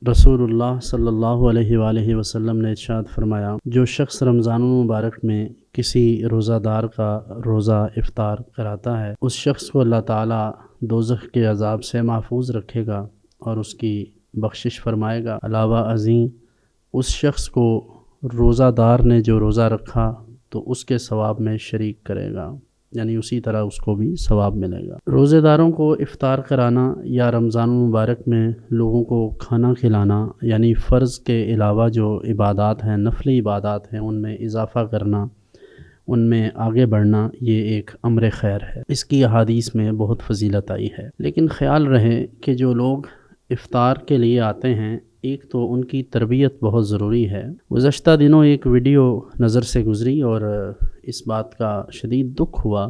रसूलुल्लाह सल्लल्लाहु अलैहि वआलिहि वसल्लम ने इरशाद फरमाया, जो शख्स रमज़ान मुबारक में किसी रोज़ादार का रोज़ा इफ़्तार कराता है, उस शख्स को अल्लाह ताला दोज़ख के अज़ाब से महफूज रखेगा और उसकी बख्शिश फरमाएगा। अलावा अज़ीं उस शख्स को रोज़ादार ने जो रोज़ा रखा तो उसके सवाब में शरीक करेगा, यानी उसी तरह उसको भी सवाब मिलेगा। रोज़ेदारों को इफ़्तार कराना या रमज़ान मुबारक में लोगों को खाना खिलाना, यानी फ़र्ज़ के अलावा जो इबादात हैं, नफली इबादात हैं, उनमें इजाफ़ा करना, उनमें आगे बढ़ना, ये एक अम्र खैर है। इसकी अहादीस में बहुत फ़जीलत आई है। लेकिन ख़याल रहे कि जो लोग इफ़्तार के लिए आते हैं, एक तो उनकी तरबियत बहुत ज़रूरी है। गुज़श्ता दिनों एक वीडियो नज़र से गुज़री और इस बात का शदीद दुख हुआ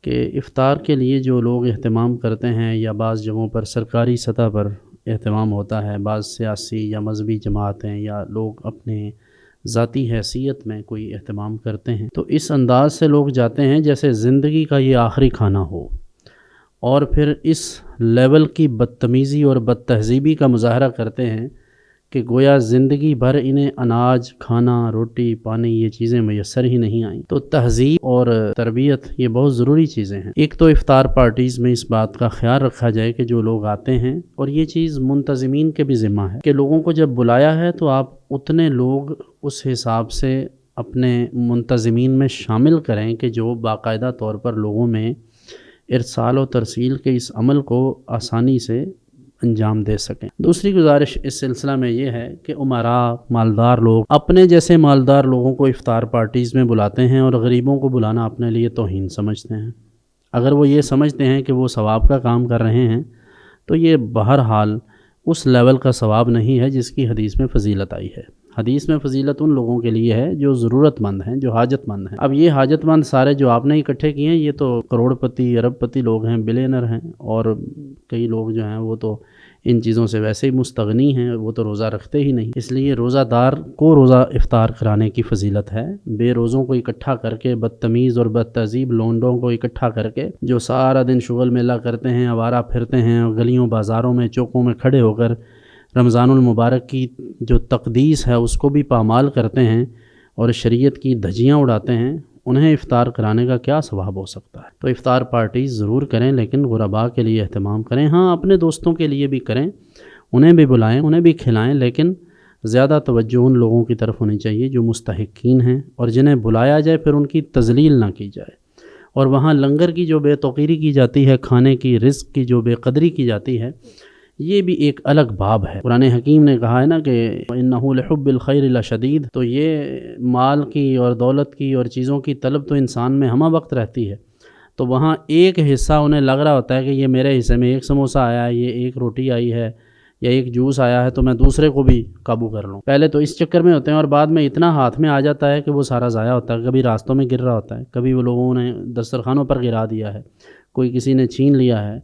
कि इफ़्तार के लिए जो लोग एहतमाम करते हैं या बाज़ जगहों पर सरकारी सतह पर एहतमाम होता है, बाज़ सियासी या मज़हबी जमातें या लोग अपने ज़ाती हैसियत में कोई एहतमाम करते हैं, तो इस अंदाज़ से लोग जाते हैं जैसे ज़िंदगी का ये आखिरी खाना हो, और फिर इस लेवल की बदतमीज़ी और बदतहज़ीबी का मुज़ाहरा करते हैं कि गोया ज़िंदगी भर इन्हें अनाज, खाना, रोटी, पानी ये चीज़ें मैसर ही नहीं आईं। तो तहज़ीब और तरबियत ये बहुत ज़रूरी चीज़ें हैं। एक तो इफ़्तार पार्टीज़ में इस बात का ख़्याल रखा जाए कि जो लोग आते हैं, और ये चीज़ मुंतज़िमीन के भी ज़िम्मा है कि लोगों को जब बुलाया है तो आप उतने लोग उस हिसाब से अपने मुंतज़िमीन में शामिल करें कि जो बाकायदा तौर पर लोगों में इरसाल और तरसील के इस अमल को आसानी से अंजाम दे सकें। दूसरी गुजारिश इस सिलसिला में ये है कि उमरा, मालदार लोग अपने जैसे मालदार लोगों को इफ़्तार पार्टीज़ में बुलाते हैं और गरीबों को बुलाना अपने लिए तौहीन समझते हैं। अगर वो ये समझते हैं कि वो सवाब का काम कर रहे हैं, तो ये बहरहाल उस लेवल का सवाब नहीं है जिसकी हदीस में फ़जीलत आई है। हदीस में फ़जीलत उन लोगों के लिए है जो ज़रूरतमंद हैं, जो हाजतमंद हैं। अब ये हाजतमंद सारे जो आपने इकट्ठे किए हैं, ये तो करोड़पति, अरबपति लोग हैं, बिलियनर हैं, और कई लोग जो हैं वो तो इन चीज़ों से वैसे ही मुस्तगनी हैं, वो तो रोज़ा रखते ही नहीं। इसलिए रोज़ादार को रोज़ा इफ़्तार कराने की फ़जीलत है। बेरोज़ों को इकट्ठा करके, बदतमीज़ और बदतहज़ीब लोंडों को इकट्ठा करके, जो सारा दिन शुगल मेला करते हैं, आवारा फिरते हैं, गलियों बाज़ारों में, चौकों में खड़े होकर रमज़ानुल मुबारक की जो तक़दीस है उसको भी पामाल करते हैं और शरीयत की धज्जियाँ उड़ाते हैं, उन्हें इफ़्तार कराने का क्या सवाब हो सकता है। तो इफ़्तार पार्टीज़ ज़रूर करें, लेकिन गुरबा के लिए एहतमाम करें। हाँ, अपने दोस्तों के लिए भी करें, उन्हें भी बुलाएं, उन्हें भी खिलाएं, लेकिन ज़्यादा तवज्जो उन लोगों की तरफ होनी चाहिए जो मुस्तहिक़ीन हैं, और जिन्हें बुलाया जाए फिर उनकी तज़लील ना की जाए। और वहाँ लंगर की जो बेतौक़ीरी की जाती है, खाने की, रिज़्क़ की जो बेक़दरी की जाती है, ये भी एक अलग बाब है। कुरान हकीम ने कहा है ना कि इन्नहु लिहुब्बिल खैरि लशदीद, तो ये माल की और दौलत की और चीज़ों की तलब तो इंसान में हमा वक्त रहती है, तो वहाँ एक हिस्सा उन्हें लग रहा होता है कि ये मेरे हिस्से में एक समोसा आया है, ये एक रोटी आई है, या एक जूस आया है, तो मैं दूसरे को भी काबू कर लूँ। पहले तो इस चक्कर में होते हैं और बाद में इतना हाथ में आ जाता है कि वो सारा ज़ाया होता है। कभी रास्तों में गिर रहा होता है, कभी वो लोगों ने दस्तरखानों पर गिरा दिया है, कोई किसी ने छीन लिया है।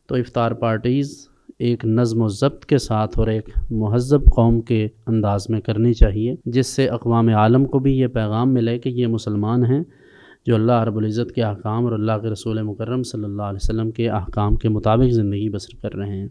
तो इफ़्तार पार्टीज़ एक नज़्म व ज़ब्त के साथ और एक मुहज़्ज़ब कौम के अंदाज़ में करनी चाहिए, जिससे अक़वाम आलम को भी ये पैगाम मिले कि ये मुसलमान हैं जो अल्लाह रब्बुल इज़्ज़त के अहकाम और अल्लाह के रसूल मुकर्रम सल्लल्लाहु अलैहि वसल्लम के अहकाम के मुताबिक ज़िंदगी बसर कर रहे हैं।